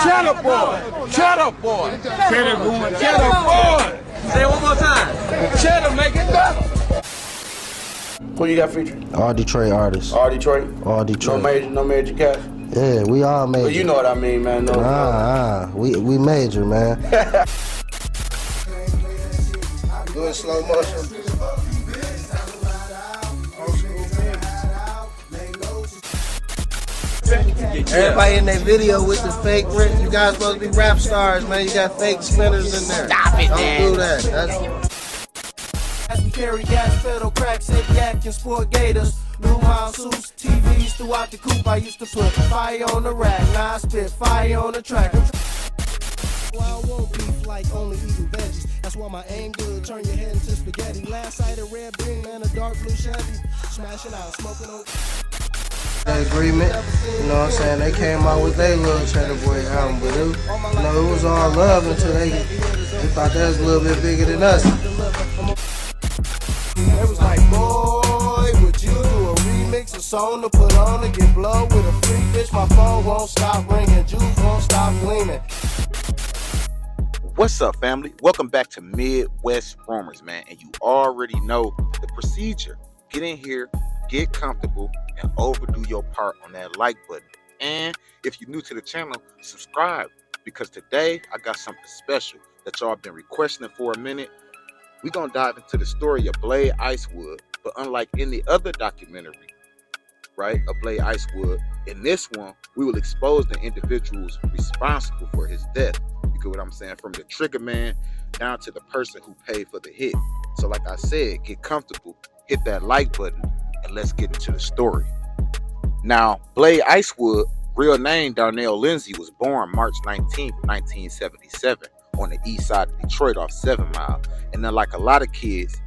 Cheddar Boy. Cheddar Boy. Cheddar Boy. Cheddar Boy. Say it one more time. Cheddar make it better. Who you got featured? All Detroit artists. All Detroit? All Detroit. No major cast? Yeah, we all major. Well, you know what I mean, man. We major, man. Do it slow motion. Everybody in that video with the fake rip. You guys supposed to be rap stars, man. You got fake spinners in there. Stop it, man. Don't do that. As we carry gas, pedal, cracks, and yak, and sport gators. New house suits, TVs throughout the coop. I used to put fire on the rack. Now I spit fire on the track. Well, I won't beef like only eating veggies. That's why my aim good. Turn your head into spaghetti. Last sight a red beam and a dark blue Chevy. Smashing out, smoking on. The agreement, you know what I'm saying? They came out with their little Cheddar Boy album, but it was all love until they thought that was a little bit bigger than us. It was like, boy, would you do a remix, a song to put on to get blow with a free bitch? My phone won't stop ringing, juice won't stop gleaming. What's up, family? Welcome back to Midwest Rumors, man. And you already know the procedure. Get in here, get comfortable, and overdo your part on that like button. And if you're new to the channel, subscribe, because today I got something special that y'all been requesting for a minute. We're going to dive into the story of Blade Icewood, but unlike any other documentary, right, of Blade Icewood, in this one, we will expose the individuals responsible for his death. You get what I'm saying? From the trigger man down to the person who paid for the hit. So like I said, get comfortable, hit that like button, and let's get into the story. Now, Blade Icewood, real name Darnell Lindsay, was born March 19th, 1977 on the east side of Detroit off 7 Mile. And then like a lot of kids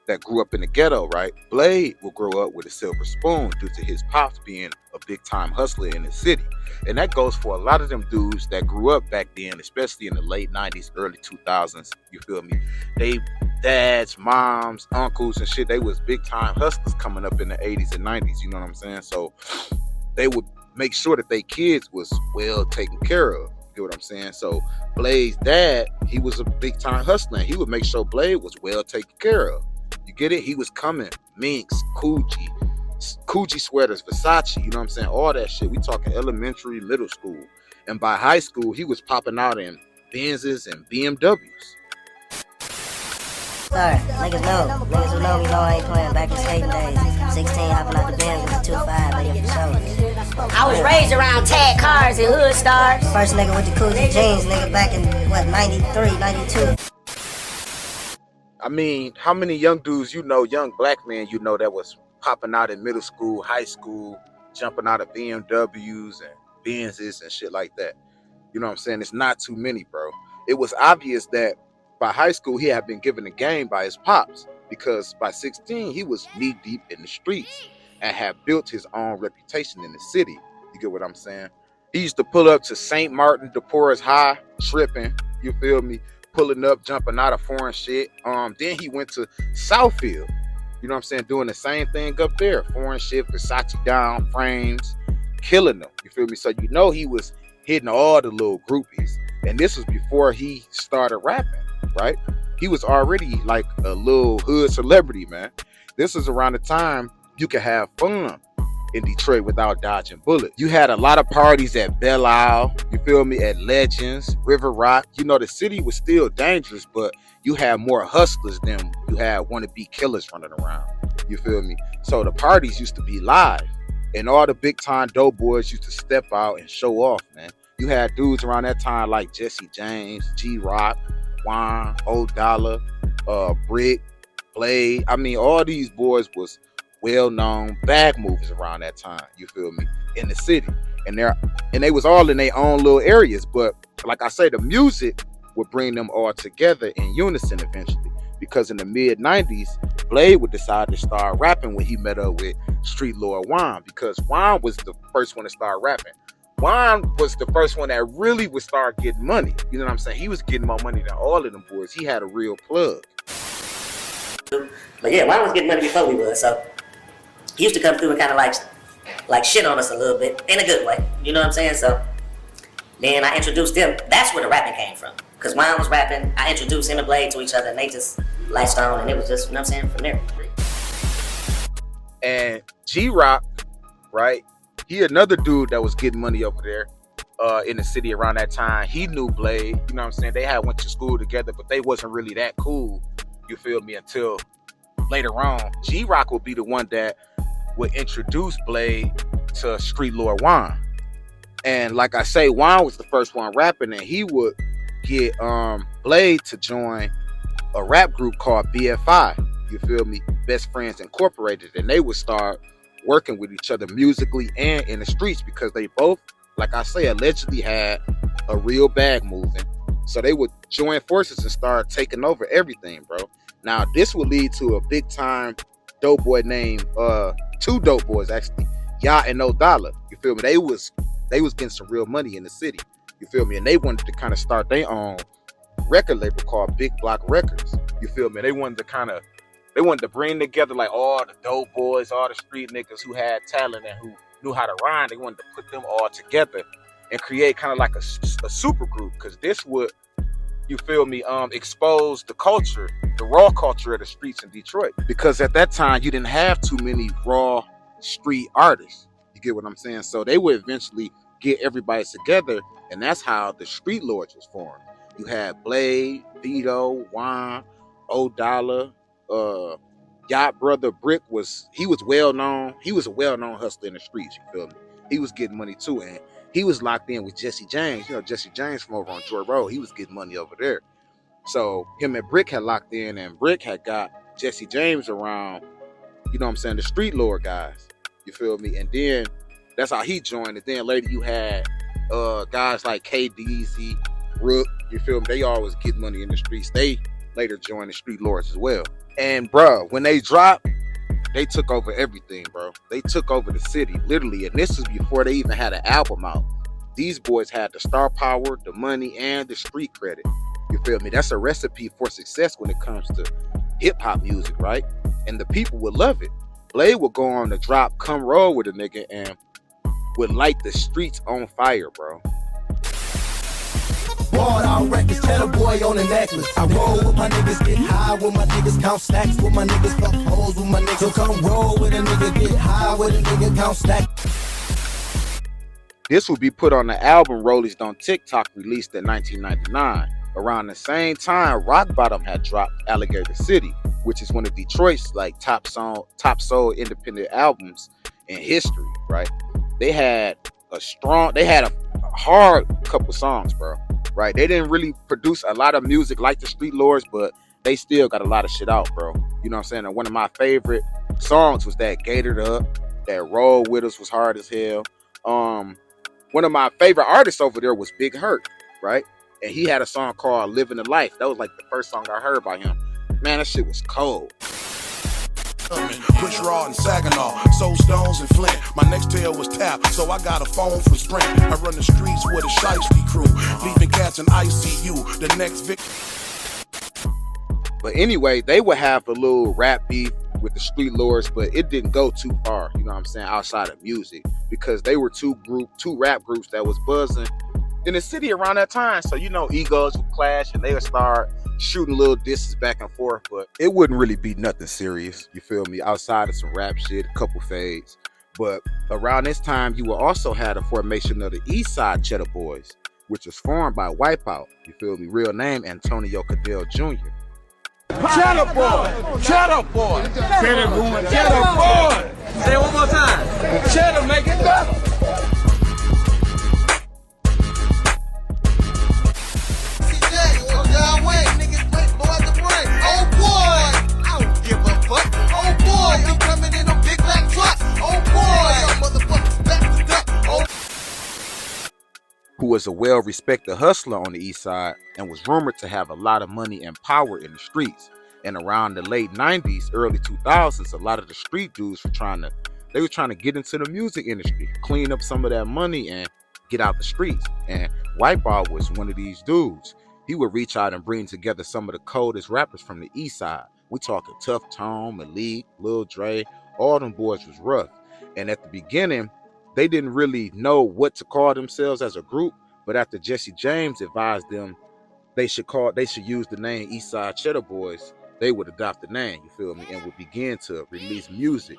that grew up in the ghetto, right, Blade will grow up with a silver spoon due to his pops being a big time hustler in the city. And that goes for a lot of them dudes that grew up back then, especially in the late 90s, early 2000s, you feel me? They dads, moms, uncles and shit, they was big time hustlers coming up in the 80s and 90s, you know what I'm saying? So they would make sure that their kids was well taken care of. You get what I'm saying? So Blade's dad, he was a big time hustler. He would make sure Blade was well taken care of. You get it? He was coming Minks, Coogi sweaters, Versace, you know what I'm saying? All that shit. We talking elementary, middle school. And by high school, he was popping out in Benzes and BMWs. Sorry, niggas know. Niggas who know me know I ain't playing back in skating days. 16, hopping out the Benz with the 2.5, nigga, for sure. I was raised around tag cars and hood stars. First nigga with the Coogi jeans, nigga, back in, 93, 92. I mean, how many young dudes you know, young black men you know that was popping out in middle school, high school, jumping out of BMWs and Benzes and shit like that? You know what I'm saying? It's not too many, bro. It was obvious that by high school, he had been given the game by his pops, because by 16, he was knee deep in the streets and had built his own reputation in the city. You get what I'm saying? He used to pull up to St. Martin, DePorres High, tripping, you feel me? Pulling up, jumping out of foreign shit. Then he went to Southfield, you know what I'm saying? Doing the same thing up there. Foreign shit, Versace down, frames, killing them, you feel me? So you know he was hitting all the little groupies. And this was before he started rapping, right? He was already like a little hood celebrity, man. This was around the time you could have fun in Detroit without dodging bullets. You had a lot of parties at Belle Isle, you feel me, at Legends, River Rock. You know, the city was still dangerous, but you had more hustlers than you had wannabe killers running around, you feel me? So the parties used to be live, and all the big time dope boys used to step out and show off, man. You had dudes around that time like Jesse James, G-Rock, Juan, Old Dollar, Brick, Blade. I mean, all these boys was well-known bag movers around that time, you feel me, in the city. And they was all in their own little areas, but like I say, the music would bring them all together in unison eventually, because in the mid-90s, Blade would decide to start rapping when he met up with Street Lord Juan, because Juan was the first one to start rapping. Juan was the first one that really would start getting money. You know what I'm saying? He was getting more money than all of them boys. He had a real plug. But yeah, Juan was getting money before we was, so he used to come through and kind of like shit on us a little bit, in a good way. You know what I'm saying? So Then I introduced them. That's where the rapping came from. Because Juan was rapping, I introduced him and Blade to each other, and they just latched on, and it was just, you know what I'm saying, from there. And G-Rock, right? He another dude that was getting money over there in the city around that time. He knew Blade, you know what I'm saying? They had went to school together, but they wasn't really that cool, you feel me, until later on. G-Rock would be the one that would introduce Blade to Street Lord Juan. And like I say, Juan was the first one rapping, and he would get Blade to join a rap group called BFI, you feel me, Best Friends Incorporated, and they would start working with each other musically and in the streets, because they both, like I say, allegedly had a real bag moving. So they would join forces and start taking over everything, bro. Now this would lead to a big time dope boy named two dope boys actually, Ya and No Dollar, you feel me. They was getting some real money in the city, you feel me, and they wanted to kind of start their own record label called Big Block Records, you feel me. They wanted to bring together like all the dope boys, all the street niggas who had talent and who knew how to rhyme. They wanted to put them all together and create kind of like a super group, because this would, you feel me, expose the culture, the raw culture of the streets in Detroit. Because at that time, you didn't have too many raw street artists. You get what I'm saying? So they would eventually get everybody together, and that's how the Street Lords was formed. You had Blade, Vito, Juan, O'Dollar, Yacht Brother Brick was well known. He was a well-known hustler in the streets, you feel me. He was getting money too, and he was locked in with Jesse James. You know, Jesse James from over on Joy Road, he was getting money over there. So him and Brick had locked in, and Brick had got Jesse James around, you know what I'm saying, the Street Lord guys, you feel me. And then that's how he joined. And then later you had guys like KDZ, Rook, you feel me. They always get money in the streets. They later joined the Street Lords as well. And bro, when they dropped, they took over everything, bro. They took over the city, literally. And this was before they even had an album out. These boys had the star power, the money, and the street credit. You feel me? That's a recipe for success when it comes to hip-hop music, right? And the people would love it. Blade would go on to drop Come Roll with a nigga and would light the streets on fire, bro. Bought out records, Cheddar Boy on the necklace. I roll with my niggas, get high with my niggas, count stacks with my niggas, fuck hoes with my niggas. So come roll with a nigga, get high with a nigga, count stacks. This will be put on the album Rollies Don't TikTok, released in 1999. Around the same time, Rock Bottom had dropped Alligator City, which is one of Detroit's like top soul independent albums in history, right? They had a hard couple songs, bro. Right, they didn't really produce a lot of music like the Street Lords, but they still got a lot of shit out, bro. You know what I'm saying? And one of my favorite songs was that Gated Up, that Roll With Us was hard as hell. One of my favorite artists over there was Big Hurt, right? And he had a song called Living the Life. That was like the first song I heard by him. Man, that shit was cold. Push Raw and Saginaw, Soul Stones and Flint. My next tail was tapped, so I got a phone from Sprint. I run the streets with a shiesty crew, leaving cats in ICU. The next victim. But anyway, they would have a little rap beef with the Street Lords, but it didn't go too far, you know what I'm saying, outside of music, because they were two rap groups that was buzzing in the city around that time. So, you know, egos would clash and they would start shooting little disses back and forth, but it wouldn't really be nothing serious, you feel me, outside of some rap shit, a couple fades. But around this time, you will also have the formation of the East Side Cheddar Boys, which was formed by Wipeout, you feel me, real name Antonio Cadell Jr. Cheddar Boy, Cheddar Boy, Cheddar Boy, Cheddar Boy. Say it one more time. Cheddar make it better. Who was a well-respected hustler on the East Side and was rumored to have a lot of money and power in the streets. And around the late 90s, early 2000s, a lot of the street dudes were trying to get into the music industry, clean up some of that money and get out the streets. And Wipeout was one of these dudes. He would reach out and bring together some of the coldest rappers from the East Side. We talking Tough Tone, Malik, Lil Dre, all them boys was rough. And at the beginning, they didn't really know what to call themselves as a group, But after Jesse James advised them they should use the name Eastside Cheddar Boys, they would adopt the name, you feel me, and would begin to release music.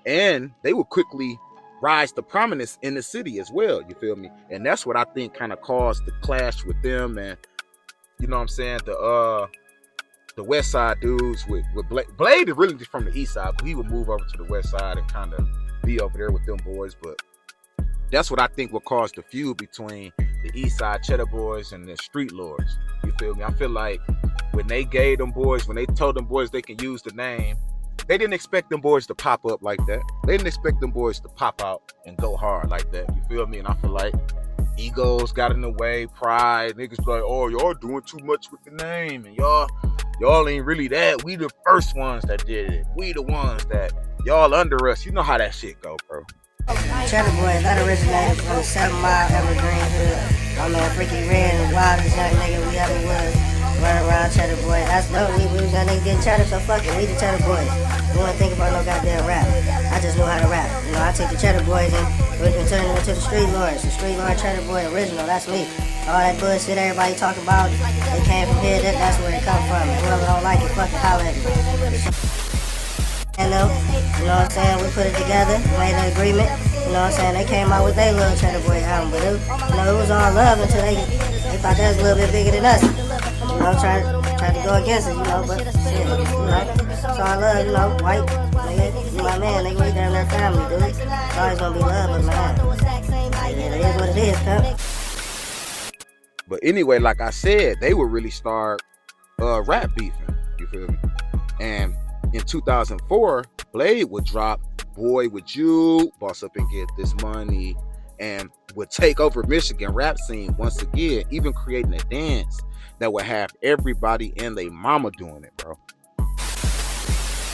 And they would quickly rise to prominence in the city as well, you feel me? And that's what I think kind of caused the clash with them and, you know what I'm saying, the West Side dudes with Blade. Blade is really from the East Side, but he would move over to the West Side and kind of be over there with them boys. But that's what I think would cause the feud between the East Side Cheddar Boys and the Street Lords. You feel me? I feel like when they told them boys they can use the name, they didn't expect them boys to pop up like that. They didn't expect them boys to pop out and go hard like that. You feel me? And I feel like egos got in the way, pride. Niggas be like, oh, y'all doing too much with the name, and y'all ain't really that. We the first ones that did it. We the ones that y'all under us. You know how that shit go, bro. Cheddar Boys, that originated from the 7 Mile Evergreen Hood. My man Freaky Red and wildest young nigga we ever was. Running around Cheddar Boys. That's dope. We was that nigga getting cheddar, so fuck it. We the Cheddar Boys. We wasn't thinking about no goddamn rap. I just knew how to rap. You know, I took the Cheddar Boys and we been turning them into the Street Lords. The Street Lord Cheddar Boy original, that's me. All that bullshit everybody talking about, they came from here, that's where it come from. And whoever don't like it, fucking holler at me. And you know what I'm saying, we put it together, made an agreement, you know what I'm saying, they came out with their little Cheddar Boy album, but it was all love until they thought that was a little bit bigger than us, you know, trying to go against it, you know, but shit, you know, it's all love, you know, white, nigga, you my man, nigga, we down their family, dude, it's always gonna be love, but man, yeah, it is what it is, pimp. But anyway, like I said, they would really start rap beefing, you feel me, and in 2004, Blade would drop Boy With You, Boss Up and Get This Money, and would take over Michigan rap scene once again, even creating a dance that would have everybody and their mama doing it, bro.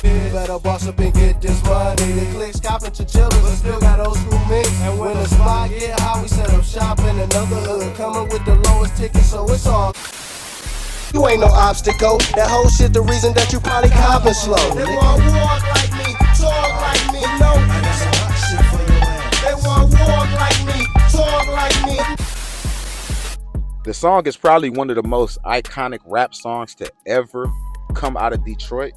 Better boss up and get this money. The clicks copping chinchillas, but still got old school mix. And when the spot get high, we set up shop in another hood, coming with the lowest ticket, so it's all. You ain't no obstacle. That whole shit the reason that you probably copping slow. They want walk like me, talk like me, no. I got some hot shit for your ass. They want walk like me, talk like me. The song is probably one of the most iconic rap songs to ever come out of Detroit.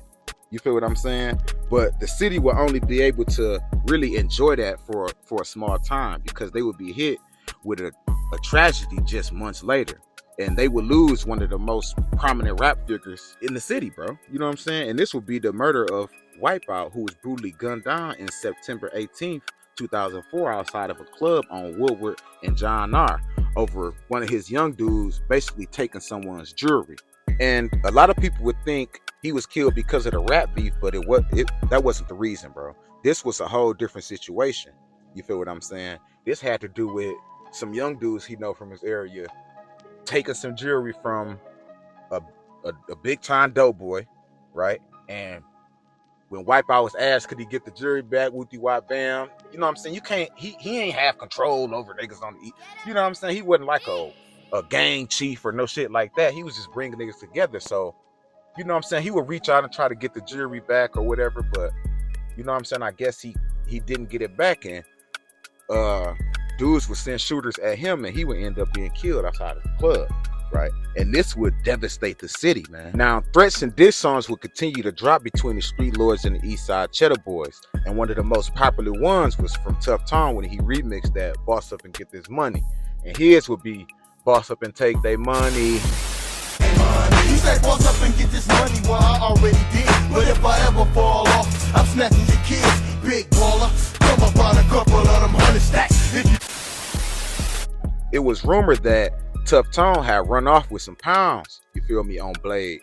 You feel what I'm saying? But the city will only be able to really enjoy that for a small time, because they would be hit with a tragedy just months later. And they would lose one of the most prominent rap figures in the city, bro. You know what I'm saying? And this would be the murder of Wipeout, who was brutally gunned down in September 18th, 2004, outside of a club on Woodward and John R. over one of his young dudes basically taking someone's jewelry. And a lot of people would think he was killed because of the rap beef, but that wasn't the reason, bro. This was a whole different situation. You feel what I'm saying? This had to do with some young dudes he know from his area taking some jewelry from a big time dope boy, right? And when Wipeout was asked, could he get the jewelry back, whoopty wop bam, you know what I'm saying? You can't, he ain't have control over niggas on the, you know what I'm saying? He wasn't like a gang chief or no shit like that. He was just bringing niggas together. So, you know what I'm saying? He would reach out and try to get the jewelry back or whatever, but you know what I'm saying? I guess he didn't get it back, and dudes would send shooters at him and he would end up being killed outside of the club, right? And this would devastate the city, man. Now, threats and diss songs would continue to drop between the Street Lords and the East Side Cheddar Boys. And one of the most popular ones was from Tough Tone when he remixed that Boss Up and Get This Money. And his would be Boss Up and Take They Money. You say boss up and get this money, well I already did. But if I ever fall off, I'm snatching your kids. Big baller, come up on a couple of them 100 stacks. It was rumored that Tough Tone had run off with some pounds, you feel me, on Blade,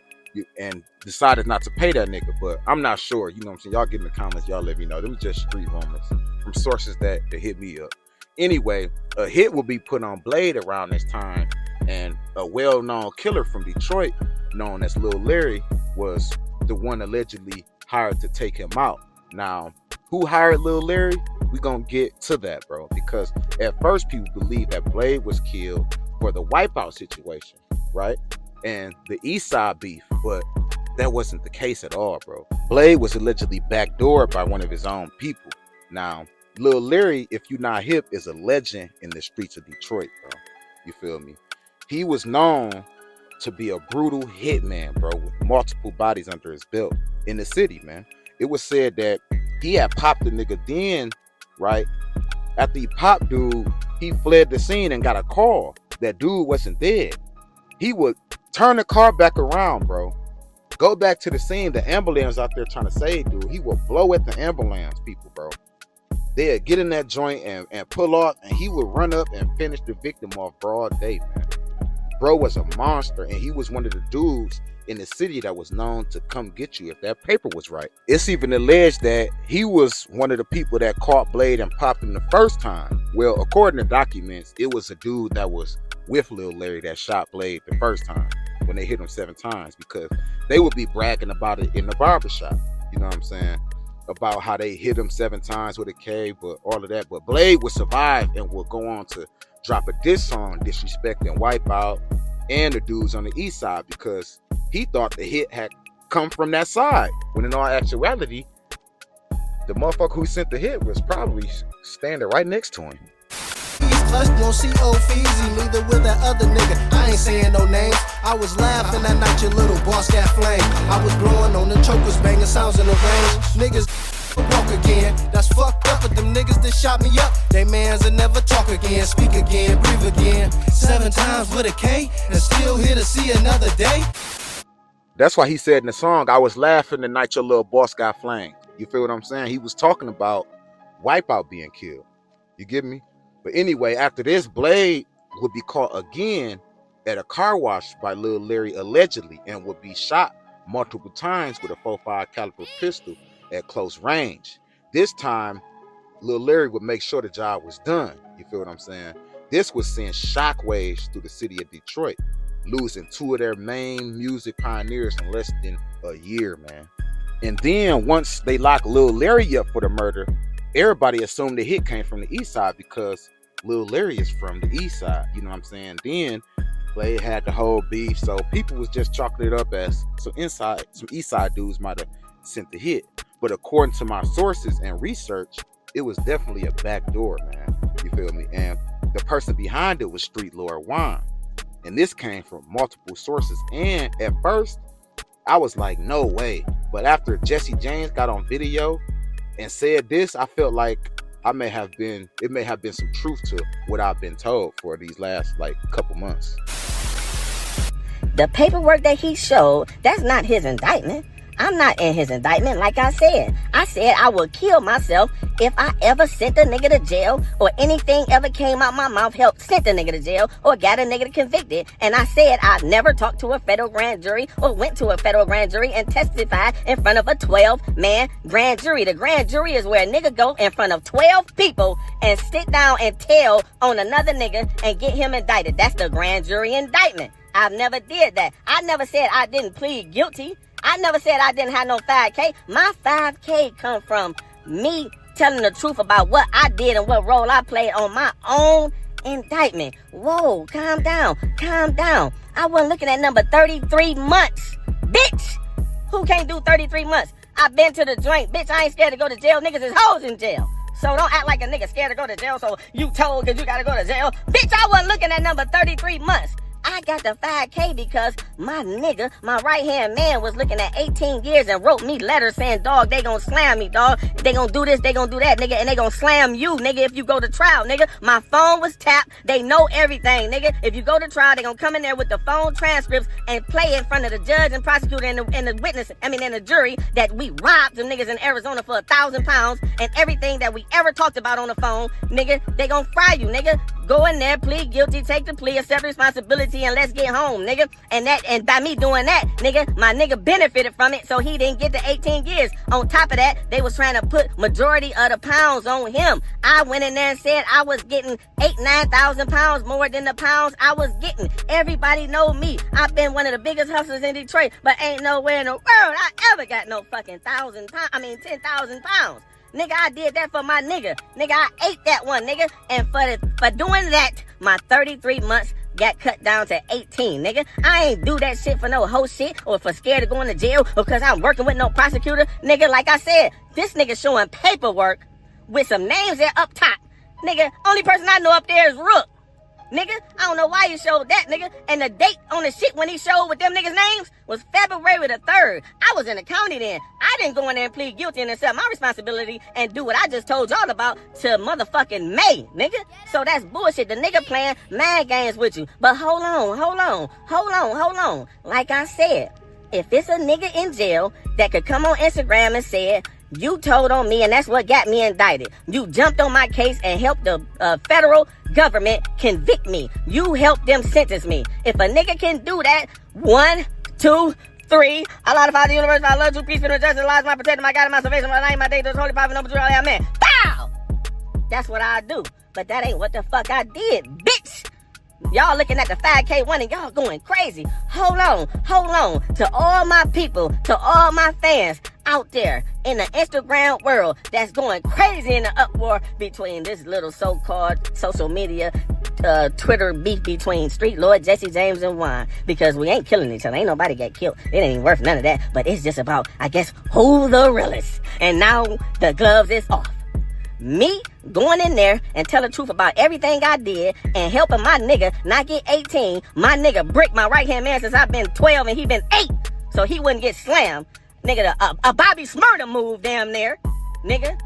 and decided not to pay that nigga, but I'm not sure, you know what I'm saying? Y'all get in the comments, y'all let me know. Them just street rumors from sources that hit me up. Anyway, a hit will be put on Blade around this time, and a well-known killer from Detroit, known as Lil Larry, was the one allegedly hired to take him out. Now, who hired Lil Larry? We gonna get to that, bro, because at first people believed that Blade was killed for the Wipeout situation, right? And the East Side beef, but that wasn't the case at all, bro. Blade was allegedly backdoored by one of his own people. Now, Lil Larry, if you not hip, is a legend in the streets of Detroit, bro. You feel me? He was known to be a brutal hitman, bro, with multiple bodies under his belt in the city, man. It was said that he had popped the nigga then, right? After he popped dude, he fled the scene and got a call that dude wasn't dead. He would turn the car back around, bro. Go back to the scene, the ambulance out there trying to save dude. He would blow at the ambulance people, bro. They'd get in that joint and pull off, and he would run up and finish the victim off broad day, man. Bro was a monster, and he was one of the dudes in the city that was known to come get you if that paper was right. It's even alleged that he was one of the people that caught Blade and popped him the first time. Well, according to documents, it was a dude that was with Lil Larry that shot Blade the first time when they hit him 7 times, because they would be bragging about it in the barbershop. You know what I'm saying? About how they hit him 7 times with a K, but all of that. But Blade would survive and would go on to drop a diss song disrespecting Wipeout and the dudes on the east side, because he thought the hit had come from that side, when in all actuality, the motherfucker who sent the hit was probably standing right next to him. Plus, you won't see old Feezy, neither with that other nigga. I ain't saying no names. I was laughing that night your little boss got flame. I was growing on the chokers, banging sounds in the range. Niggas walk again. That's fucked up with them niggas that shot me up. They mans will never talk again, speak again, breathe again. 7 times with a K, and still here to see another day. That's why he said in the song, I was laughing the night your little boss got flamed. You feel what I'm saying? He was talking about Wipeout being killed. You get me? But anyway, after this, Blade would be caught again at a car wash by Lil Larry allegedly, and would be shot multiple times with a .45 caliber pistol at close range. This time, Lil Larry would make sure the job was done. You feel what I'm saying? This would send shockwaves through the city of Detroit, losing 2 of their main music pioneers in less than a year, man. And then once they locked Lil Larry up for the murder, everybody assumed the hit came from the east side because Lil Larry is from the east side. You know what I'm saying? Then Blade had the whole beef, so people was just chalking it up as some east side dudes might have sent the hit. But according to my sources and research, it was definitely a backdoor, man. You feel me? And the person behind it was Street Lord Juan. And this came from multiple sources. And at first, I was like, no way. But after Jesse James got on video and said this, I felt like it may have been some truth to what I've been told for these last couple months. The paperwork that he showed, that's not his indictment. I'm not in his indictment. Like I said I would kill myself if I ever sent a nigga to jail, or anything ever came out my mouth helped sent a nigga to jail or got a nigga convicted. And I said I never talked to a federal grand jury or went to a federal grand jury and testified in front of a 12-man grand jury. The grand jury is where a nigga go in front of 12 people and sit down and tell on another nigga and get him indicted. That's the grand jury indictment. I've never did that. I never said I didn't plead guilty. I never said I didn't have no 5K. My 5K come from me telling the truth about what I did and what role I played on my own indictment. Whoa, calm down, calm down. I wasn't looking at number 33 months, bitch. Who can't do 33 months? I've been to the joint, bitch. I ain't scared to go to jail. Niggas is hoes in jail. So don't act like a nigga scared to go to jail, so you told because you gotta go to jail. Bitch, I wasn't looking at number 33 months. I got the 5K because my nigga, my right-hand man, was looking at 18 years and wrote me letters saying, dog, they gonna slam me, dog. They gonna do this, they gonna do that, nigga, and they gonna slam you, nigga, if you go to trial, nigga. My phone was tapped. They know everything, nigga. If you go to trial, they gonna come in there with the phone transcripts and play in front of the judge and prosecutor and the witness, and the jury, that we robbed them niggas in Arizona for 1,000 pounds and everything that we ever talked about on the phone, nigga. They gonna fry you, nigga. Go in there, plead guilty, take the plea, accept responsibility, and let's get home, nigga. And by me doing that, nigga, my nigga benefited from it, so he didn't get the 18 years. On top of that, they was trying to put majority of the pounds on him. I went in there and said I was getting 9,000 pounds more than the pounds I was getting. Everybody know me. I've been one of the biggest hustlers in Detroit, but ain't nowhere in the world I ever got no fucking 10,000 pounds. Nigga, I did that for my nigga. Nigga, I ate that one, nigga. And for doing that, my 33 months got cut down to 18, nigga. I ain't do that shit for no hoe shit or for scared of going to jail or because I'm working with no prosecutor. Nigga, like I said, this nigga showing paperwork with some names there up top. Nigga, only person I know up there is Rook. nigga. I don't know why he showed that, nigga. And the date on the shit when he showed with them niggas' names was February the 3rd. I was in the county then. I didn't go in there and plead guilty and accept my responsibility and do what I just told y'all about till motherfucking May, nigga. So that's bullshit. The nigga playing mind games with you. But hold on. Like I said, if it's a nigga in jail that could come on Instagram and say, you told on me and that's what got me indicted. You jumped on my case and helped the federal government convict me. You helped them sentence me. If a nigga can do that, 1, 2, 3. I lied about the universe. I love you. Peace, freedom, justice, lies, my protector, my God, and my salvation, my name, my day, those holy prophet, number 2, all that man. Bow! That's what I do. But that ain't what the fuck I did, bitch. Y'all looking at the 5K one and y'all going crazy. Hold on. To all my people, to all my fans out there in the Instagram world that's going crazy in the uproar between this little so-called social media Twitter beef between Street Lord, Jesse James, and Juan. Because we ain't killing each other. Ain't nobody get killed. It ain't worth none of that. But it's just about, I guess, who the realest. And now the gloves is off. Me going in there and tell the truth about everything I did and helping my nigga not get 18. My nigga bricked my right-hand man since I've been 12 and he been 8. So he wouldn't get slammed. Nigga, a Bobby Smurda move damn near. Nigga,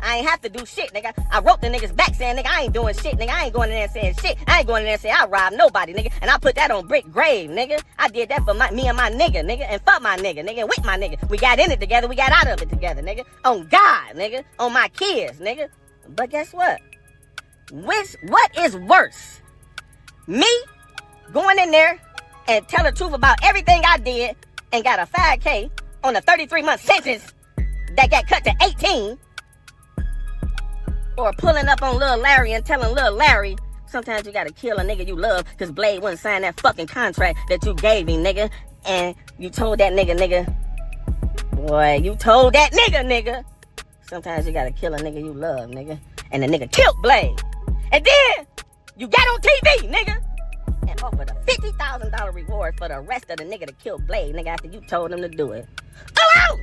I ain't have to do shit, nigga. I wrote the niggas back saying, nigga, I ain't doing shit, nigga. I ain't going in there saying shit. I ain't going in there saying I robbed nobody, nigga. And I put that on brick grave, nigga. I did that for me and my nigga, nigga. And fuck my nigga, nigga. And with my nigga. We got in it together. We got out of it together, nigga. On God, nigga. On my kids, nigga. But guess what? What is worse? Me going in there and tell the truth about everything I did and got a 5K on a 33-month sentence that got cut to 18, or pulling up on Lil Larry and telling Lil Larry, sometimes you gotta kill a nigga you love because Blade wouldn't sign that fucking contract that you gave him, nigga. And you told that nigga, boy, you told that nigga. Sometimes you gotta kill a nigga you love, nigga. And the nigga killed Blade. And then you got on TV, nigga, and offered a $50,000 reward for the arrest of the nigga that killed Blade, nigga, after you told him to do it. Oh!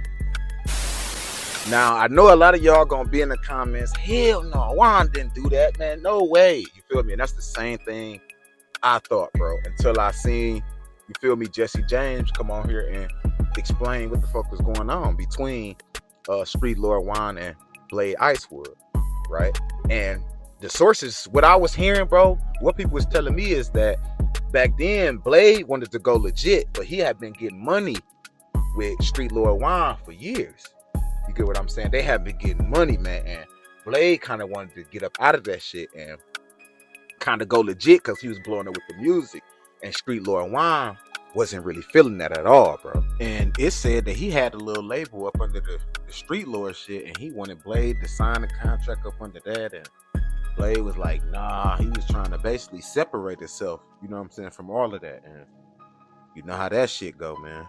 Now, I know a lot of y'all gonna be in the comments, hell no, Juan didn't do that, man. No way. You feel me? And that's the same thing I thought, bro. Until I seen, you feel me, Jesse James come on here and explain what the fuck was going on between Street Lord Juan and Blade Icewood, right? And the sources, what I was hearing, bro, what people was telling me is that back then Blade wanted to go legit, but he had been getting money with Street Lord Juan for years. You get what I'm saying? They have been getting money, man. And Blade kind of wanted to get up out of that shit and kind of go legit because he was blowing up with the music. And Street Lord Juan wasn't really feeling that at all, bro. And it said that he had a little label up under the Street Lord shit, and he wanted Blade to sign a contract up under that. And Blade was like, nah, he was trying to basically separate himself, you know what I'm saying, from all of that. And you know how that shit go, man.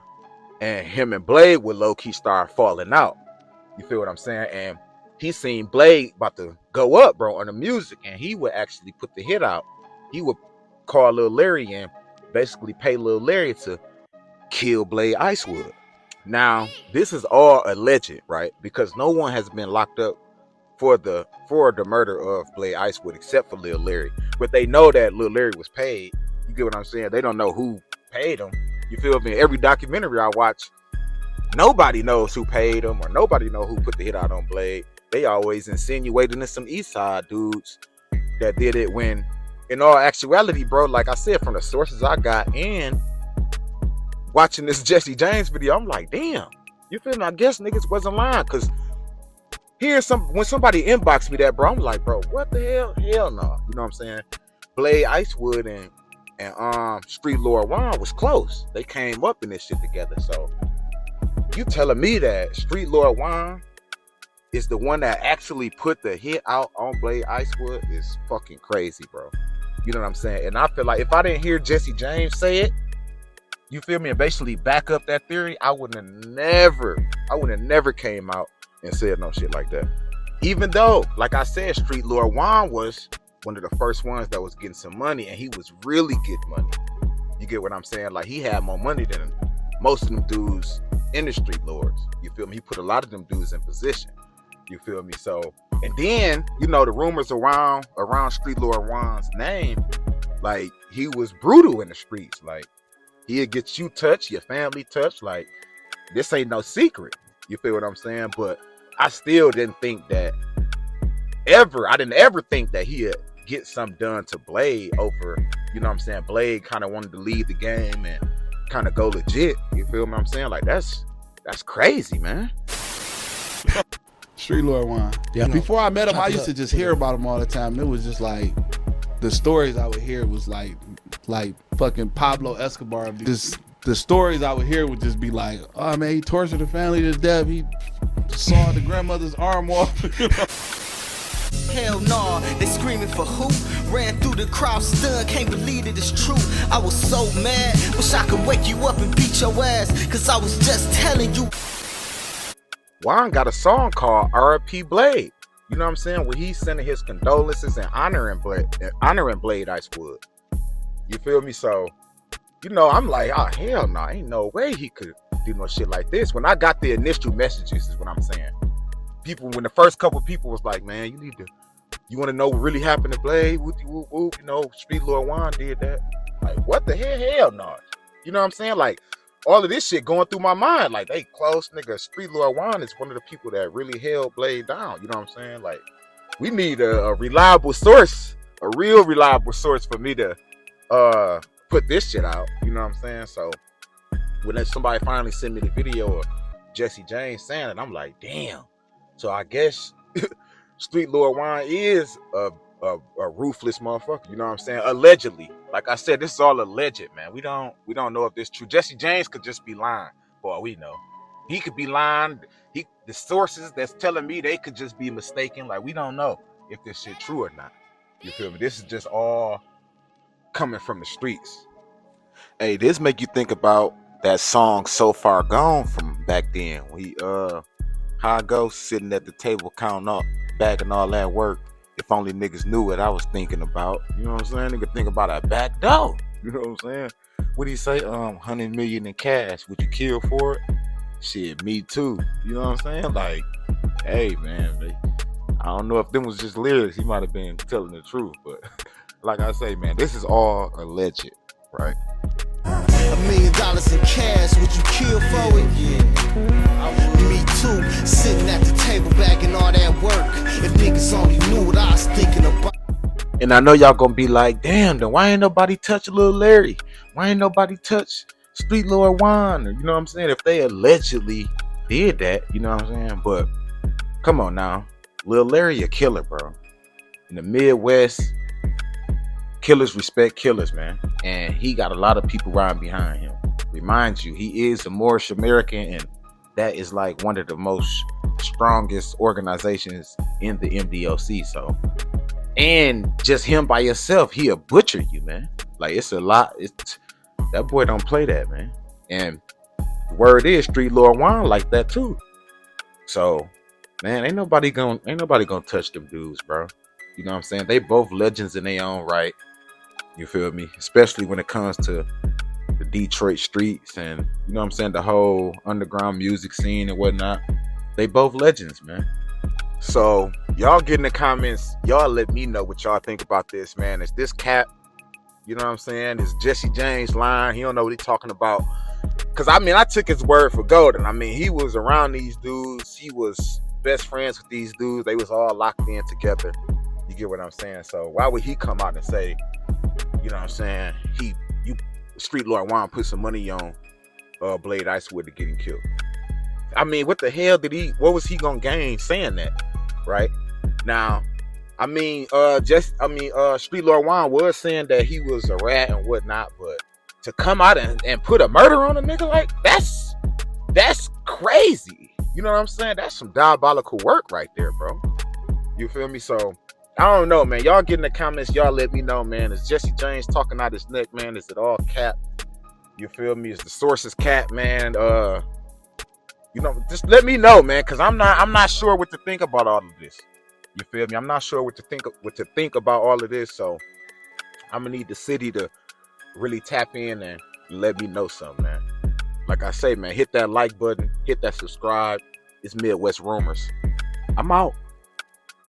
And him and Blade would low-key start falling out. You feel what I'm saying? And he seen Blade about to go up, bro, on the music, and he would actually put the hit out. He would call Lil Larry and basically pay Lil Larry to kill Blade Icewood. Now, this is all alleged, right? Because no one has been locked up for the murder of Blade Icewood except for Lil Larry. But they know that Lil Larry was paid. You get what I'm saying? They don't know who paid him. You feel me? Every documentary I watch, nobody knows who paid him or nobody know who put the hit out on Blade. They always insinuating it's some East Side dudes that did it, when in all actuality, bro, like I said, from the sources I got and watching this Jesse James video, I'm like, damn, you feel me? I guess niggas wasn't lying, because when somebody inboxed me that, bro, I'm like, bro, what the hell? Hell no. You know what I'm saying? Blade Icewood and Street Lord Juan was close. They came up in this shit together. So you telling me that Street Lord Juan is the one that actually put the hit out on Blade Icewood is fucking crazy, bro. You know what I'm saying? And I feel like if I didn't hear Jesse James say it, you feel me, and basically back up that theory, I would have never came out and said no shit like that. Even though, like I said, Street Lord Juan was one of the first ones that was getting some money, and he was really getting money. You get what I'm saying? Like, he had more money than most of them dudes in the Street Lords. You feel me? He put a lot of them dudes in position. You feel me? So, and then, you know, the rumors around Street Lord Juan's name, Like, he was brutal in the streets. Like, he'll get you touched, your family touched. Like, this ain't no secret. You feel what I'm saying? But I still didn't think that I didn't ever think that he'd get something done to Blade over, you know what I'm saying? Blade kind of wanted to lead the game and kind of go legit. You feel what I'm saying? Like, that's crazy, man. Street Lord Juan. Yeah. Before I met him, I used to just hear about him all the time. It was just like the stories I would hear was like fucking Pablo Escobar. Just the stories I would hear would just be like, oh man, he tortured the family to death. He saw the grandmother's arm off. Hell nah, they screaming for who? Ran through the crowd stunned, can't believe it is true. I was so mad, wish I could wake you up and beat your ass, cause I was just telling you. Juan got a song called R.I.P. Blade. You know what I'm saying? Where he's sending his condolences and honoring Blade Icewood. You feel me? So, you know, I'm like, oh hell no, ain't no way he could do no shit like this. When I got the initial messages is what I'm saying. When the first couple people was like, man, you want to know what really happened to Blade? Whoop, whoop, whoop. You know, Street Lord Juan did that. Like, what the hell? Hell no. You know what I'm saying? Like, all of this shit going through my mind. Like, they close, nigga. Street Lord Juan is one of the people that really held Blade down. You know what I'm saying? Like, we need a reliable source, a real reliable source for me to put this shit out. You know what I'm saying? So, when somebody finally sent me the video of Jesse James saying it, I'm like, damn. So I guess Street Lord Juan is a ruthless motherfucker. You know what I'm saying? Allegedly. Like I said, this is all alleged, man. We don't know if this is true. Jesse James could just be lying, for all we know. He could be lying. The sources that's telling me, they could just be mistaken. Like, we don't know if this shit true or not. You feel me? This is just all coming from the streets. Hey, this make you think about that song So Far Gone from back then. How I go sitting at the table counting up, bagging all that work. If only niggas knew what I was thinking about. You know what I'm saying? Nigga think about a back door. You know what I'm saying? What do you say? 100 million in cash. Would you kill for it? Shit, me too. You know what I'm saying? Like, hey man, I don't know if them was just lyrics. He might have been telling the truth, but like I say, man, this is all alleged, right? $1 million in cash, would you kill for it? Yeah. Me too, sitting at the table bagging all that work. If niggas only knew what I was thinking about. And I know y'all gonna be like, damn, then why ain't nobody touch Lil Larry? Why ain't nobody touch Street Lord Juan? Or, you know what I'm saying? If they allegedly did that, you know what I'm saying? But come on now, Lil Larry a killer, bro. In the Midwest, killers respect killers, man. And he got a lot of people riding behind him. Remind you, he is a Moorish American, and that is like one of the most strongest organizations in the MDOC. So, and just him by himself, he'll butcher you, man. Like, it's a lot. That boy don't play that, man. And the word is Street Lord Juan like that too. So, man, ain't nobody gonna touch them dudes, bro. You know what I'm saying? They both legends in their own right. You feel me? Especially when it comes to the Detroit streets and, you know what I'm saying, the whole underground music scene and whatnot. They both legends, man. So y'all get in the comments. Y'all let me know what y'all think about this, man. Is this cap? You know what I'm saying? Is Jesse James lying? He don't know what he's talking about. Because, I mean, I took his word for golden. I mean, he was around these dudes. He was best friends with these dudes. They was all locked in together. You get what I'm saying? So why would he come out and say, you know what I'm saying, Street Lord Juan put some money on Blade Icewood to get him killed? I mean, what the hell what was he gonna gain saying that, right? Now, I mean, Street Lord Juan was saying that he was a rat and whatnot, but to come out and put a murder on a nigga, like, that's crazy. You know what I'm saying? That's some diabolical work right there, bro. You feel me? So, I don't know, man. Y'all get in the comments. Y'all let me know, man. Is Jesse James talking out his neck, man? Is it all cap? You feel me? Is the sources cap, man? You know, just let me know, man, because I'm not sure what to think about all of this. You feel me? I'm not sure what to think about all of this. So I'm gonna need the city to really tap in and let me know something, man. Like I say, man, hit that like button, hit that subscribe. It's Midwest Rumors. I'm out.